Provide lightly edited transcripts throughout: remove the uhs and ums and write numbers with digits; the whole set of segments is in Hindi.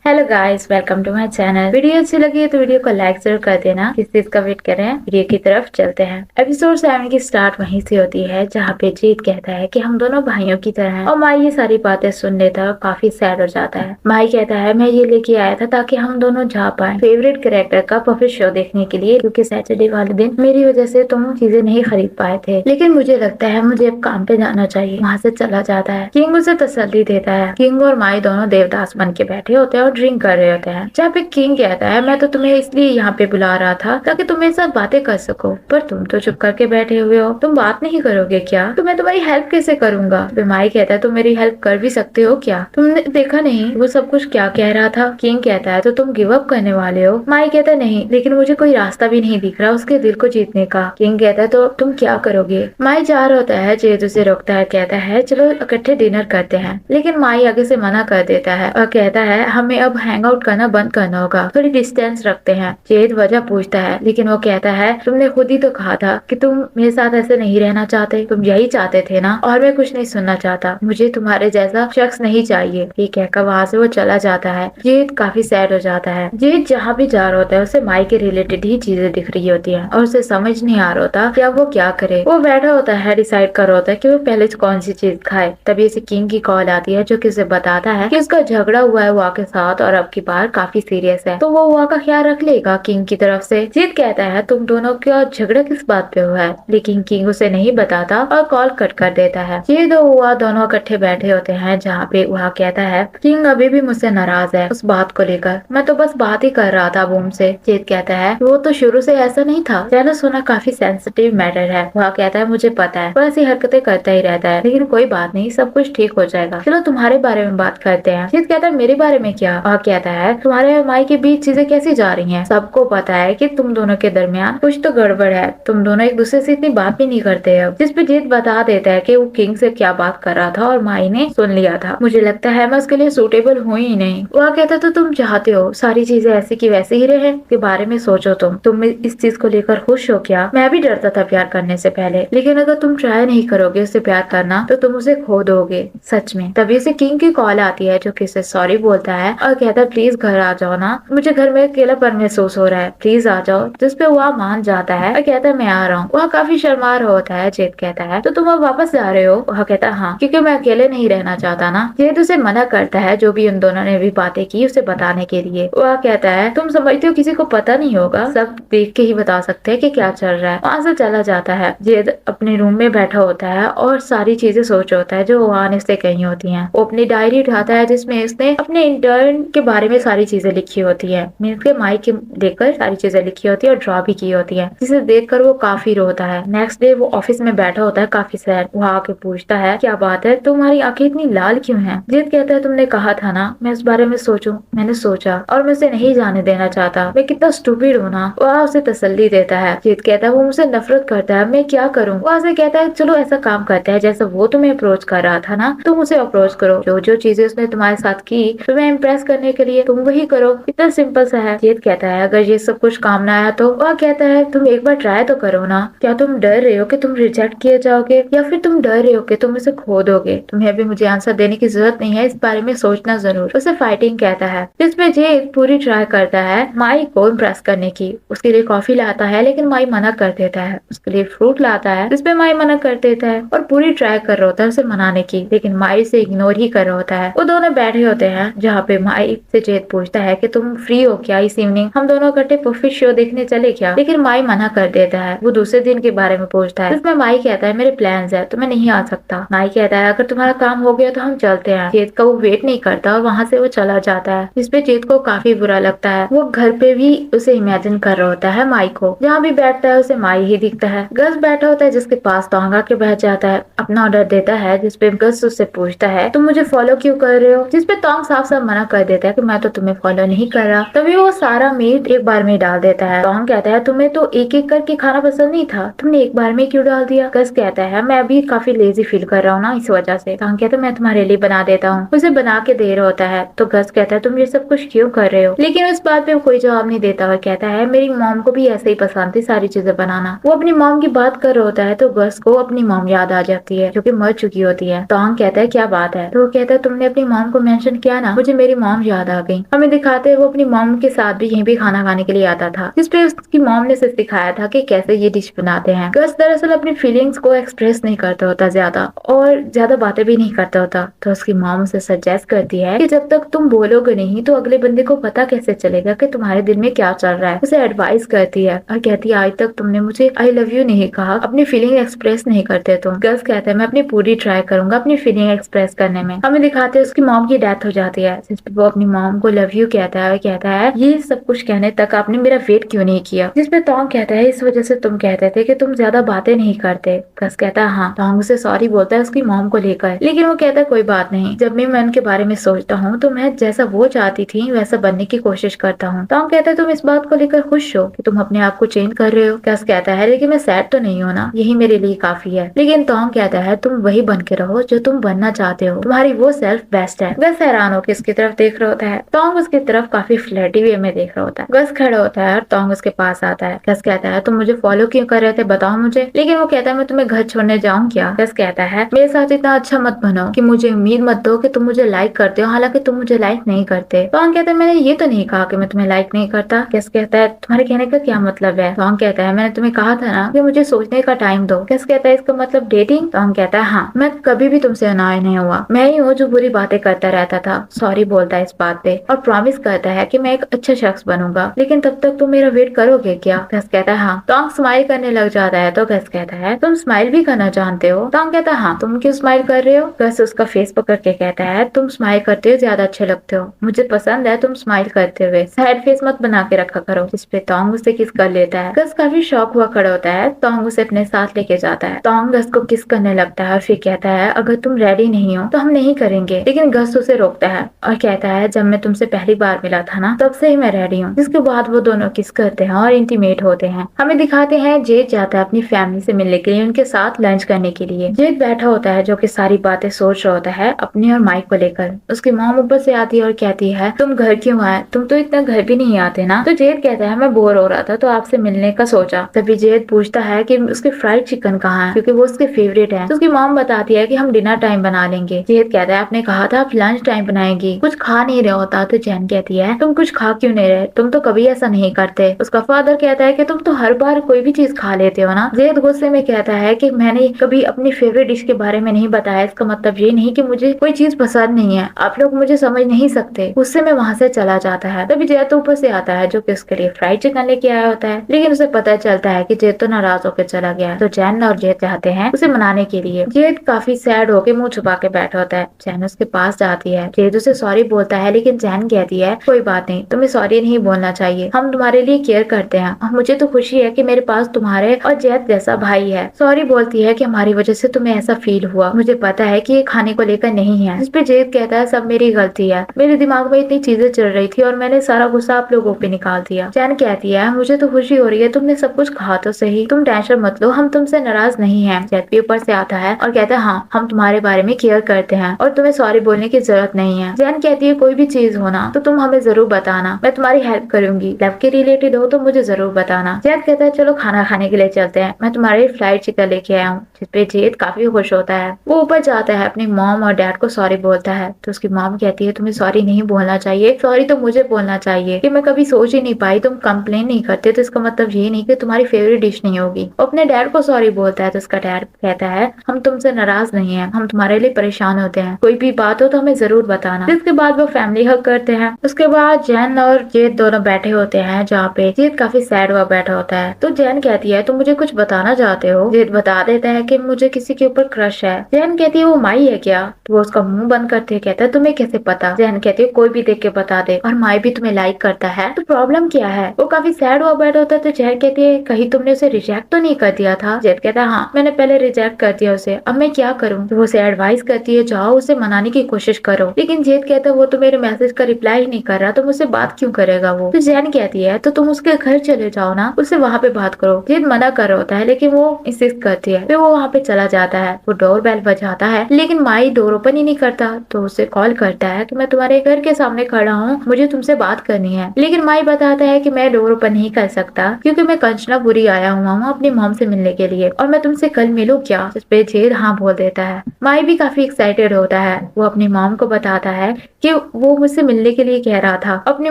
Hello guys, welcome to my channel. Video अच्छी लगी है तो वीडियो को लाइक जरूर कर देना। किस चीज का वेट कर रहे हैं, वीडियो की तरफ चलते हैं। एपिसोड 7 की स्टार्ट वहीं से होती है जहाँ पे जीत कहता है कि हम दोनों भाइयों की तरह हैं और माई ये सारी बातें सुन लेता है और काफी सैड हो जाता है। माई कहता है मैं ये लेके आया था ताकि हम दोनों जा पाए फेवरेट कैरेक्टर का परफेक्ट शो देखने के लिए, क्योंकि सैटरडे वाले दिन मेरी वजह से तुम चीजें नहीं खरीद पाए थे। लेकिन मुझे लगता है मुझे अब काम पे जाना चाहिए। वहाँ से चला जाता है। किंग उसे तसल्ली देता है। किंग और माई दोनों देवदास बन के बैठे होते हैं और ड्रिंक कर रहे होते हैं। जहाँ पे किंग कहता है मैं तो तुम्हें इसलिए यहाँ पे बुला रहा था ताकि तुम मेरे साथ बातें कर सको, पर तुम तो चुप करके बैठे हुए हो। तुम बात नहीं करोगे क्या? तो मैं तुम्हारी हेल्प कैसे करूंगा? माई कहता है तुम मेरी हेल्प कर भी सकते हो क्या? तुमने देखा नहीं वो सब कुछ क्या कह रहा था? किंग कहता है तो तुम गिव अप करने वाले हो? माई कहता है नहीं, लेकिन मुझे कोई रास्ता भी नहीं दिख रहा उसके दिल को जीतने का। किंग कहता है तो तुम क्या करोगे? माई जा रहा होता है। जेद उसे रोकता है, कहता है चलो इकट्ठे डिनर करते हैं, लेकिन माई आगे से मना कर देता है और कहता है हमें अब हैंग आउट करना बंद करना होगा, थोड़ी डिस्टेंस रखते हैं। जेद वजह पूछता है, लेकिन वो कहता है तुमने खुद ही तो कहा था कि तुम मेरे साथ ऐसे नहीं रहना चाहते, तुम यही चाहते थे ना, और मैं कुछ नहीं सुनना चाहता, मुझे तुम्हारे जैसा शख्स नहीं चाहिए। ये कहकर वहाँ से वो चला जाता है। जेद काफी सैड हो जाता है। जेद जहाँ भी जा रहा होता है उसे माई के रिलेटेड ही चीजें दिख रही होती है और उसे समझ नहीं आ रहा होता कि अब वो क्या करे। वो बैठा होता है, डिसाइड कर रहा होता है कि वो पहले कौन सी चीज खाए। तभी उसे किंग की कॉल आती है जो कि उसे बताता है कि उसका झगड़ा हुआ है वहाँ के साथ और अब की बार काफी सीरियस है, तो वो वहाँ का ख्याल रख लेगा किंग की तरफ से। जीत कहता है तुम दोनों का झगड़ा किस बात पे हुआ है, लेकिन किंग उसे नहीं बताता और कॉल कट कर देता है। ये दो हुआ दोनों इकट्ठे बैठे होते हैं जहाँ पे वहाँ कहता है किंग अभी भी मुझसे नाराज है उस बात को लेकर, मैं तो बस बात ही कर रहा था बूम से। जीत कहता है वो तो शुरू से ऐसा नहीं था, मैंने सुना काफी सेंसिटिव मैटर है। वहाँ कहता है मुझे पता है, वो ऐसी हरकतें करता ही रहता है, लेकिन कोई बात नहीं, सब कुछ ठीक हो जाएगा, चलो तुम्हारे बारे में बात करते हैं। जीत कहता है मेरे बारे में क्या? वहाँ कहता है तुम्हारे और माई के बीच चीजें कैसी जा रही हैं? सबको पता है कि तुम दोनों के दरमियान कुछ तो गड़बड़ है, तुम दोनों एक दूसरे से इतनी बात भी नहीं करते अब। जिस पे जीत बता देता है कि वो किंग से क्या बात कर रहा था और माई ने सुन लिया था। मुझे लगता है मैं उसके लिए सूटेबल हुई ही नहीं। वह कहता तो तुम चाहते हो सारी चीजें ऐसी की वैसे ही रहे, के बारे में सोचो। तुम इस चीज को लेकर खुश हो क्या? मैं भी डरता था प्यार करने से पहले, लेकिन अगर तुम ट्राई नहीं करोगे उससे प्यार करना तो तुम उसे खो दोगे सच में। तभी से किंग की कॉल आती है जो कि सॉरी बोलता है और कहता है प्लीज घर आ जाओ ना, मुझे घर में अकेलापन महसूस हो रहा है, प्लीज आ जाओ। जिस पे वह मान जाता है और कहता है मैं आ रहा हूँ। वह काफी शर्मा रहा होता है। जेद कहता है तो तुम अब वापस जा रहे हो? वह कहता है हाँ, क्योंकि मैं अकेले नहीं रहना चाहता ना। जेद उसे मना करता है जो भी उन दोनों ने भी बातें की उसे बताने के लिए। वह कहता है तुम समझते हो किसी को पता नहीं होगा, सब देख के ही बता सकते हैं कि क्या चल रहा है। वहाँ से चला जाता है। जेद अपने रूम में बैठा होता है और सारी चीजें सोच होता है जो वहाँ ने उससे कही होती है। वो अपनी डायरी उठाता है जिसमें उसने अपने इंटर्न के बारे में सारी चीजें लिखी होती है, मीन्स के माई के लेकर सारी चीजें लिखी होती है और ड्रॉ भी की होती है, जिसे देखकर वो काफी रोता है। नेक्स्ट डे वो ऑफिस में बैठा होता है काफी सैड। वो आके पूछता है क्या बात है, तुम्हारी आंखें इतनी लाल क्यों हैं? जीत कहता है तुमने कहा था ना मैं इस बारे में सोचूं, मैंने सोचा और मैं उसे नहीं जाने देना चाहता, मैं कितना स्टूपिड हूँ ना। वह उसे तसल्ली देता है। जीत कहता है वो मुझसे नफरत करता है, मैं क्या करूँ? वह उसे कहता है चलो ऐसा काम करते हैं, जैसा वो तुम्हें अप्रोच कर रहा था ना तुम उसे अप्रोच करो, जो जो चीजें उसने तुम्हारे साथ की तुम्हें इम्प्रेस करने के लिए तुम वही करो, इतना सिंपल सा है। जीत कहता है अगर ये सब कुछ काम ना आया तो? वह कहता है तुम एक बार ट्राई तो करो ना। क्या तुम डर रहे हो कि तुम रिजेक्ट किए जाओगे, या फिर तुम डर रहे हो कि तुम इसे खो दोगे? तुम्हें अभी मुझे आंसर देने की जरूरत नहीं है, इस बारे में सोचना जरूर। उसे फाइटिंग कहता है, जिसमें जीत पूरी ट्राई करता है माई को इम्प्रेस करने की। उसके लिए कॉफी लाता है लेकिन माई मना कर देता है। उसके लिए फ्रूट लाता है जिसपे माई मना कर देता है और पूरी ट्राई कर रहा होता है उसे मनाने की, लेकिन माई से इग्नोर ही कर रहा होता है। वो दोनों बैठे होते हैं जहाँ पे माई से जेद पूछता है कि तुम फ्री हो क्या इस इवनिंग, हम दोनों इकट्ठे परफेक्ट शो देखने चले क्या? लेकिन माई मना कर देता है। वो दूसरे दिन के बारे में पूछता है, जिसमें माई कहता है मेरे प्लान्स है तो मैं नहीं आ सकता। माई कहता है अगर तुम्हारा काम हो गया तो हम चलते हैं। जेद का वो वेट नहीं करता और वहाँ से वो चला जाता है, जिसपे जेद को काफी बुरा लगता है। वो घर पे भी उसे इमेजिन कर रहा होता है माई को, जहाँ भी बैठता है उसे माई ही दिखता है। गस बैठा होता है जिसके पास तोंगा के बैठ जाता है, अपना ऑर्डर देता है, जिसपे गस उससे पूछता है तुम मुझे फॉलो क्यों कर रहे हो? जिसपे तोंग साफ साफ मना कर देता है कि मैं तो तुम्हें फॉलो नहीं कर रहा। तभी वो सारा मीट एक बार में डाल देता है। तोंग कहता है तुम्हें तो एक एक करके खाना पसंद नहीं था, तुमने एक बार में क्यों डाल दिया? गस कहता है मैं अभी काफी लेजी फील कर रहा हूँ ना इस वजह से। तोंग कहता है मैं तुम्हारे लिए बना देता हूँ। उसे बना के दे रहा होता है तो गस कहता है तुम ये सब कुछ क्यों कर रहे हो? लेकिन उस बात पे वो कोई जवाब नहीं देता और कहता है मेरी मॉम को भी ऐसे ही पसंद थी सारी चीजें बनाना। वो अपनी मॉम की बात कर रहा होता है तो गस को अपनी मॉम याद आ जाती है जो कि मर चुकी होती है। तोंग कहता है क्या बात है? तो वो कहता है तुमने अपनी मॉम को मेंशन किया ना, मुझे मेरी मॉम मॉम याद आ गई। हमें दिखाते हैं वो अपनी मॉम के साथ भी यहीं पे खाना खाने के लिए आता था, जिसपे उसकी मॉम ने उसे सिखाया था कि कैसे ये डिश बनाते हैं। गस दरअसल अपनी फीलिंग्स को एक्सप्रेस नहीं करता होता ज्यादा, और ज्यादा बातें भी नहीं करता होता। तो उसकी मॉम उसे सजेस्ट करती है कि जब तक तुम बोलोगे नहीं तो अगले बंदे को पता कैसे चलेगा कि तुम्हारे दिल में क्या चल रहा है। उसे एडवाइस करती है और कहती है आज तक तुमने मुझे आई लव यू नहीं कहा, अपनी फीलिंग एक्सप्रेस नहीं करते तुम। गस कहता है मैं अपनी पूरी ट्राई करूंगा अपनी फीलिंग एक्सप्रेस करने में। हमें दिखाते हैं उसकी मॉम की डेथ हो जाती है, जिसपे वो अपनी मॉम को लव यू कहता है और कहता है ये सब कुछ कहने तक आपने मेरा वेट क्यों नहीं किया। जिसपे टोंग कहता है इस वजह से तुम कहते थे कि तुम ज्यादा बातें नहीं करते। गस कहता है हाँ। टोंग उसे सॉरी बोलता है उसकी मॉम को लेकर, लेकिन वो कहता है कोई बात नहीं, जब भी मैं उनके बारे में सोचता हूँ तो मैं जैसा वो चाहती थी वैसा बनने की कोशिश करता हूँ। टोंग कहता है तुम इस बात को लेकर खुश हो कि तुम अपने आप को चेंज कर रहे हो। गस कहता है लेकिन मैं सैड तो नहीं हूँ ना, यही मेरे लिए काफी है। लेकिन टोंग कहता है तुम वही बन के रहो जो तुम बनना चाहते हो, तुम्हारी वो सेल्फ बेस्ट है। गस हैरान होकर इसकी तरफ देख रहा होता है। टोंग उसकी तरफ काफी फ्लर्टी वे में देख रहा होता है। गस खड़ा होता है और टोंग उसके पास आता है। गस कहता है तुम मुझे फॉलो क्यों कर रहे थे बताओ मुझे। लेकिन वो कहता है मैं तुम्हें घर छोड़ने जाऊँ क्या। गस कहता है मेरे साथ इतना अच्छा मत बनो कि मुझे उम्मीद मत दो कि तुम मुझे लाइक करते हो, हालांकि तुम मुझे लाइक नहीं करते। टोंग कहता है मैंने ये तो नहीं कहा कि मैं तुम्हें लाइक नहीं करता। गस कहता है तुम्हारे कहने का क्या मतलब है। टोंग कहता है मैंने तुम्हें कहा था ना कि मुझे सोचने का टाइम दो। गस कहता है इसका मतलब डेटिंग। टोंग कहता है हाँ, मैं कभी भी तुमसे अनाय नहीं हुआ, मैं ही हूँ जो बुरी बातें करता रहता था। सॉरी बोलता है इस बात पे और प्रॉमिस करता है कि मैं एक अच्छा शख्स बनूंगा, लेकिन तब तक तुम मेरा वेट करोगे क्या। गस कहता है हाँ। टोंग स्माइल करने लग जाता है तो गस कहता है तुम स्माइल भी करना जानते हो। टोंग कहता है हाँ, तुम क्यों स्माइल कर रहे हो। गस उसका फेस पकड़ के कहता है तुम स्माइल करते हो ज्यादा अच्छे लगते हो, मुझे पसंद है तुम स्माइल करते हुए, सैड फेस मत बना के रखा करो। जिसपे टोंग उसे किस कर लेता है। गस काफी शौक हुआ खड़ा होता है। टोंग उसे अपने साथ लेके जाता है। टोंग गस को किस करने लगता है और फिर कहता है अगर तुम रेडी नहीं हो तो हम नहीं करेंगे। लेकिन गस उसे रोकता है और कहता है जब मैं तुमसे पहली बार मिला था ना तब से ही मैं रेडी हूँ। जिसके बाद वो दोनों किस करते हैं और इंटीमेट होते हैं। हमें दिखाते हैं जेड जाता है अपनी फैमिली से मिलने के लिए, उनके साथ लंच करने के लिए। जेड बैठा होता है जो कि सारी बातें सोच रहा होता है अपनी और माइक को लेकर। उसकी मॉम ऊपर से आती है और कहती है तुम घर क्यों आए, तुम तो इतना घर भी नहीं आते ना। तो जेड कहता है मैं बोर हो रहा था तो आपसे मिलने का सोचा। तभी जेड पूछता है कि उसके फ्राइड चिकन कहाँ है, क्योंकि वो उसके फेवरेट है। तो उसकी मॉम बताती है कि हम डिनर टाइम बना लेंगे। जेड कहता है आपने कहा था आप लंच टाइम बनाएंगी, कुछ खा नहीं रहा होता। तो जैन कहती है तुम कुछ खा क्यों नहीं रहे, तुम तो कभी ऐसा नहीं करते। उसका फादर कहता है कि तुम तो हर बार कोई भी चीज खा लेते हो ना। जेड गुस्से में कहता है कि मैंने कभी अपनी फेवरेट डिश के बारे में नहीं बताया, इसका मतलब ये नहीं कि मुझे कोई चीज पसंद नहीं है, आप लोग मुझे समझ नहीं सकते। गुस्से में वहाँ से चला जाता है। तभी जेड तो ऊपर से आता है जो कि उसके लिए फ्राइड चिकन लेके आया होता है, लेकिन उसे पता चलता है कि जेड तो नाराज होकर चला गया है। तो जैन और जेड चाहते हैं उसे मनाने के लिए। जेड काफी सैड होकर मुंह छुपा के बैठा होता है। जैन उसके पास जाती है। जेड उसे सॉरी बोलता है, लेकिन जैन कहती है कोई बात नहीं, तुम्हें सॉरी नहीं बोलना चाहिए, हम तुम्हारे लिए केयर करते हैं और मुझे तो खुशी है कि मेरे पास तुम्हारे और जेड जैसा भाई है। सॉरी बोलती है कि हमारी वजह से तुम्हें ऐसा फील हुआ, मुझे पता है कि ये खाने को लेकर नहीं है। इस पे जेड कहता है सब मेरी गलती है, मेरे दिमाग में इतनी चीजें चल रही थी और मैंने सारा गुस्सा आप लोगों पे निकाल दिया। जैन कहती है मुझे तो खुशी हो रही है, तुमने सब कुछ कहा तो सही, तुम टेंशन मत लो, हम तुमसे नाराज नहीं है। जेड भी ऊपर से आता है और कहता है हाँ, हम तुम्हारे बारे में केयर करते हैं और तुम्हें सॉरी बोलने की जरूरत नहीं है। जैन कहती है कोई भी चीज हो ना तो तुम हमें जरूर बताना, मैं तुम्हारी हेल्प करूंगी, लव के रिलेटेड हो तो मुझे जरूर बताना। जेड कहता है चलो खाना खाने के लिए चलते हैं, मैं तुम्हारे फ्राइड चिकन लेके आया हूँ। जिसपे जेड काफी खुश होता है। वो ऊपर जाता है, अपनी मॉम और डैड को सॉरी बोलता है। तो उसकी मॉम कहती है तुम्हें सॉरी नहीं बोलना चाहिए, सॉरी तो मुझे बोलना चाहिए कि मैं कभी सोच ही नहीं पाई, तुम कंप्लेन नहीं करते तो इसका मतलब ये नहीं कि तुम्हारी फेवरेट डिश नहीं होगी। वो अपने डैड को सॉरी बोलता है तो उसका डैड कहता है हम तुमसे नाराज नहीं है, हम तुम्हारे लिए परेशान होते हैं, कोई भी बात हो तो हमें जरूर बताना। इसके बाद वो फैमिली हग करते हैं। उसके बाद जैन और जेद दोनों बैठे होते हैं जहाँ पे जेद काफी सैड हुआ बैठा होता है। तो जैन कहती है तुम मुझे कुछ बताना चाहते हो। जेद बता देता है कि मुझे किसी के ऊपर क्रश है। जैन कहती है वो माई है क्या। तो वो उसका मुंह बंद करते हुए कहता है तुम्हें कैसे पता। जैन कहती है कोई भी देख के बता दे, और माई भी तुम्हें लाइक करता है तो प्रॉब्लम क्या है। वो काफी सैड हुआ बैठा होता है। तो जैन कहती है कहीं तुमने उसे रिजेक्ट तो नहीं कर दिया था। जेड कहता है हाँ, मैंने पहले रिजेक्ट कर दिया उसे, अब मैं क्या करूँ। तो वो उसे एडवाइस करती है जाओ उसे मनाने की कोशिश करो। लेकिन जेड कहता है वो तो मेरे मैसेज का रिप्लाई ही नहीं कर रहा, तो मुझसे बात क्यों करेगा वो। तो जैन कहती है तो तुम उसके घर चले जाओ ना, उससे वहाँ पे बात करो। जेड मना कर रहा होता है लेकिन वो इंसिस्ट करती है। फिर वो वहाँ पे चला जाता है। वो डोर बेल बजाता है लेकिन माई डोर ओपन ही नहीं करता। तो उसे कॉल करता है कि मैं तुम्हारे घर के सामने खड़ा हूँ, मुझे तुमसे बात करनी है। लेकिन माई बताता है कि मैं डोर ओपन नहीं कर सकता क्योंकि मैं कंचनापुरी आया हुआ हूँ अपनी मॉम से मिलने के लिए, और मैं तुमसे कल मिलूं क्या। जिसपे जेड हाँ बोल देता है। माई भी काफी एक्साइटेड होता है। वो अपनी मॉम को बताता है कि वो मुझसे मिलने के लिए कह रहा था, अपनी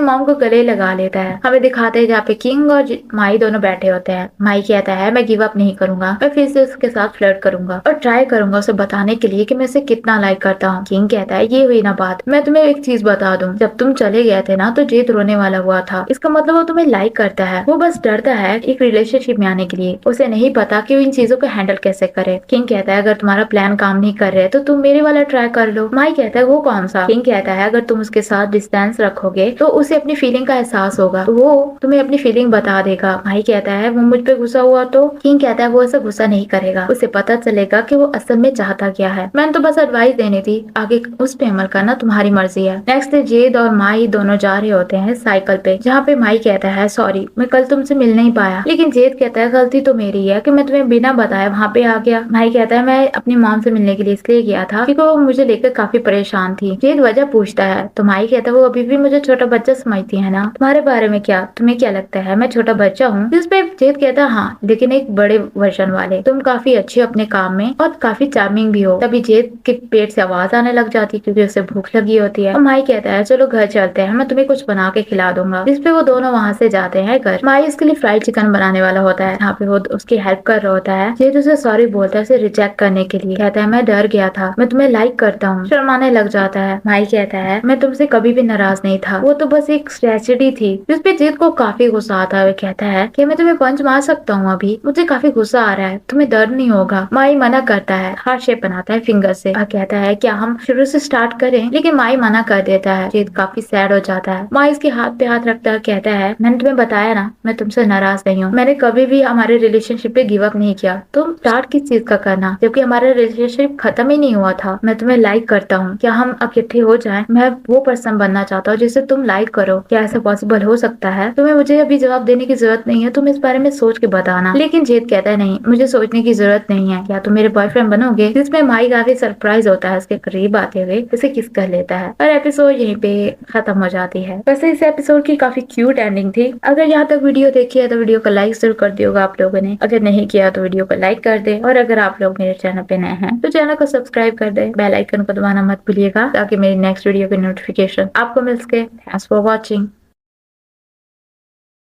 मॉम को गले लगा लेता है। हमें दिखाते हैं जहाँ पे किंग और माई दोनों बैठे होते हैं। माई कहता है मैं गिव अप नहीं करूंगा, मैं फिर से उसके साथ फ्लर्ट करूंगा और ट्राई करूंगा उसे बताने के लिए कि मैं उसे कितना लाइक करता हूँ। किंग कहता है ये हुई ना बात, मैं तुम्हें एक चीज बता दूं, जब तुम चले गए थे ना तो जेद रोने वाला हुआ था, इसका मतलब वो तुम्हें लाइक करता है, वो बस डरता है एक रिलेशनशिप में आने के लिए, उसे नहीं पता कि वो इन चीजों को हैंडल कैसे करे। किंग कहता है अगर तुम्हारा प्लान काम नहीं कर रहे तो तुम मेरे वाला ट्राई कर लो। माई कहता है वो कौन सा? किंग कहता है अगर तुम उसके साथ डिस्टेंस रखोगे तो उसे अपनी फीलिंग का एहसास होगा, तो वो तुम्हें अपनी फीलिंग बता देगा। माई कहता है वो मुझ पे गुस्सा हुआ तो? किंग कहता है वो ऐसा गुस्सा नहीं करेगा, उसे पता चलेगा कि वो असल में चाहता क्या है, मैंने तो बस एडवाइस देनी थी, आगे उस पे अमल करना तुम्हारी मर्जी है। नेक्स्ट डे जेद और माई दोनों जा रहे होते हैं साइकिल पे, जहाँ पे माई कहता है सॉरी मैं कल तुमसे मिल नहीं पाया, लेकिन जेद कहता है गलती तो मेरी है कि मैं तुम्हें बिना बताए वहाँ पे आ गया। माई कहता है मैं अपनी मॉम से मिलने के लिए इसलिए गया था क्योंकि वो मुझे लेकर काफी परेशान थी। जेद वजह पूछता है तो माई कहता है वो अभी भी मुझे छोटा बच्चा समझती है ना, तुम्हारे बारे में क्या, तुम्हें क्या लगता है मैं छोटा बच्चा हूँ? जिस पे जेद कहता है हाँ लेकिन एक बड़े वर्जन वाले, तुम काफी अच्छे हो अपने काम में और काफी चार्मिंग भी हो। तभी जेद के पेट से आवाज आने लग जाती है क्योंकि उसे भूख लगी होती है। और माई कहता है चलो घर चलते हैं, मैं तुम्हें कुछ बना के खिला दूंगा। जिसपे वो दोनों वहाँ से जाते हैं घर। माई उसके लिए फ्राइड चिकन बनाने वाला होता है, यहाँ पे वो उसकी हेल्प कर रहा होता है। जेद उसे सॉरी बोलता है उसे रिजेक्ट करने के लिए, कहता है मैं डर गया था, मैं तुम्हें लाइक करता हूँ। शर्माने लग जाता है। माई कहता है मैं तुमसे कभी भी नाराज नहीं था, वो तो बस एक स्ट्रेटजी थी। जिसपे जेद को काफी गुस्सा आता है, कहता है कि मैं तुम्हें पंच मार सकता हूँ, अभी मुझे काफी गुस्सा आ रहा है, तुम्हें दर्द नहीं होगा। माई मना करता है, हार्ट शेप बनाता है फिंगर से और कहता है क्या हम शुरू से स्टार्ट करें, लेकिन माई मना कर देता है। जेद काफी सैड हो जाता है। माई इसके हाथ पे हाथ रखता है, कहता है मैंने तुम्हें बताया ना मैं तुमसे नाराज नहीं हूँ, मैंने कभी भी हमारे रिलेशनशिप पे गिव अप नहीं किया, तुम स्टार्ट किस चीज का करना, जबकि हमारा रिलेशनशिप खत्म ही नहीं हुआ था। मैं तुम्हें लाइक करता हूँ, क्या हम इकट्ठे हो जाएं? मैं वो पर्सन बनना चाहता हूँ जिसे तुम लाइक करो, क्या ऐसा पॉसिबल हो सकता है? तुम्हें मुझे अभी जवाब देने की जरूरत नहीं है, तुम इस बारे में सोच के बताना। लेकिन जेद कहता है नहीं मुझे सोचने की जरूरत नहीं है, क्या तुम मेरे बॉयफ्रेंड बनोगे? जिसमें माई काफी सरप्राइज होता है, उसके करीब आते हुए उसे किस कर लेता है और एपिसोड यहीं पे खत्म हो जाती है। वैसे इस एपिसोड की काफी क्यूट एंडिंग थी। अगर यहाँ तक वीडियो देखी है तो वीडियो को लाइक जरूर कर दियोगा आप लोगों ने, अगर नहीं किया तो वीडियो को लाइक कर दे, और अगर आप लोग मेरे चैनल पे नए हैं तो चैनल को सब्सक्राइब कर दे, बेल आइकन को दबाना मत भूलिएगा ताकि मेरी नेक्स्ट वीडियो की नोटिफिकेशन आपको मिल सके। Thanks for watching.